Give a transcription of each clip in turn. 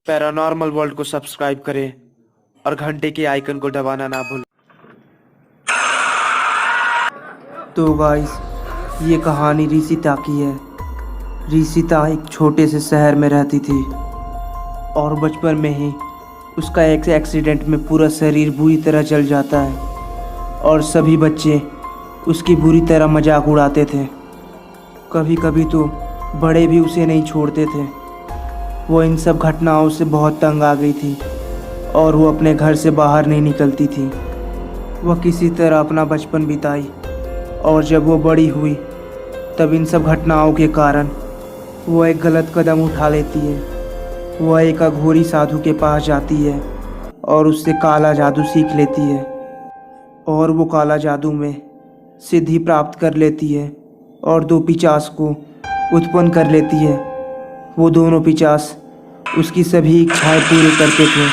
Paranormal world को subscribe करें और घंटे के आइकन को दबाना ना भूलें। तो गाइस, ये कहानी रिशिता की है। रिशिता एक छोटे से शहर में रहती थी और बचपन में ही उसका एक एक्सीडेंट में पूरा शरीर बुरी तरह जल जाता है और सभी बच्चे उसकी बुरी तरह मजाक उड़ाते थे। कभी कभी तो बड़े भी उसे नहीं छोड़ते थे। वो इन सब घटनाओं से बहुत तंग आ गई थी और वो अपने घर से बाहर नहीं निकलती थी। वह किसी तरह अपना बचपन बिताई और जब वो बड़ी हुई तब इन सब घटनाओं के कारण वो एक गलत कदम उठा लेती है। वह एक अघोरी साधु के पास जाती है और उससे काला जादू सीख लेती है और वो काला जादू में सिद्धि प्राप्त कर लेती है और 2 पिशाच को उत्पन्न कर लेती है। वो दोनों पिशाच उसकी सभी इच्छाएं पूरी करते थे,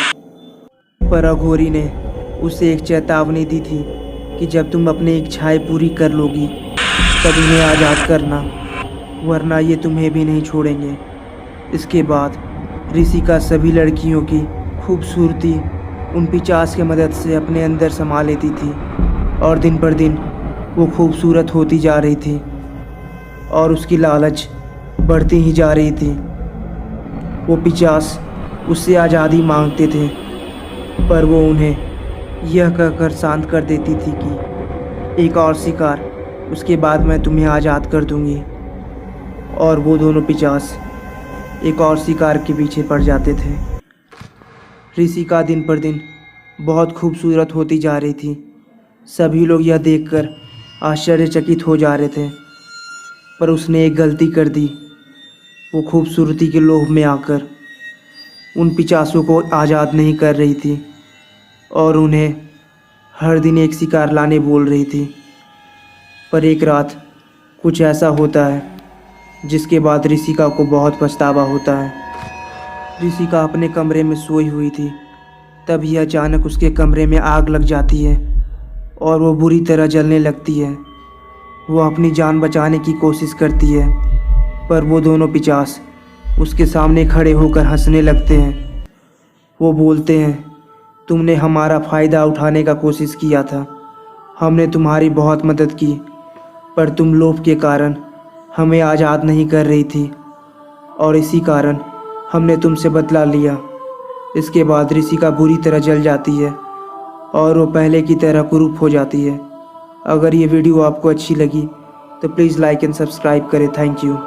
पर अघोरी ने उसे एक चेतावनी दी थी कि जब तुम अपनी इच्छाएं पूरी कर लोगी तब इन्हें आज़ाद करना, वरना ये तुम्हें भी नहीं छोड़ेंगे। इसके बाद रिशिका सभी लड़कियों की खूबसूरती उन पिशाच की मदद से अपने अंदर समा लेती थी और दिन पर दिन वो खूबसूरत होती जा रही थी और उसकी लालच बढ़ती ही जा रही थी। वो पिशाच उससे आज़ादी मांगते थे, पर वो उन्हें यह कहकर शांत कर देती थी कि एक और शिकार, उसके बाद मैं तुम्हें आज़ाद कर दूंगी। और वो दोनों पिशाच एक और शिकार के पीछे पड़ जाते थे। रिशिका दिन पर दिन बहुत खूबसूरत होती जा रही थी। सभी लोग यह देखकर आश्चर्यचकित हो जा रहे थे, पर उसने एक गलती कर दी। वो खूबसूरती के लोभ में आकर उन पिशाचों को आज़ाद नहीं कर रही थी और उन्हें हर दिन एक शिकार लाने बोल रही थी। पर एक रात कुछ ऐसा होता है जिसके बाद रिशिका को बहुत पछतावा होता है। रिशिका अपने कमरे में सोई हुई थी, तभी अचानक उसके कमरे में आग लग जाती है और वो बुरी तरह जलने लगती है। वो अपनी जान बचाने की कोशिश करती है, पर वो दोनों पिशाच उसके सामने खड़े होकर हंसने लगते हैं। वो बोलते हैं, तुमने हमारा फ़ायदा उठाने का कोशिश किया था, हमने तुम्हारी बहुत मदद की, पर तुम लोभ के कारण हमें आज़ाद नहीं कर रही थी और इसी कारण हमने तुमसे बदला लिया। इसके बाद रिशिका बुरी तरह जल जाती है और वो पहले की तरह कुरूप हो जाती है। अगर ये वीडियो आपको अच्छी लगी तो प्लीज़ लाइक एंड सब्सक्राइब करें। Thank you.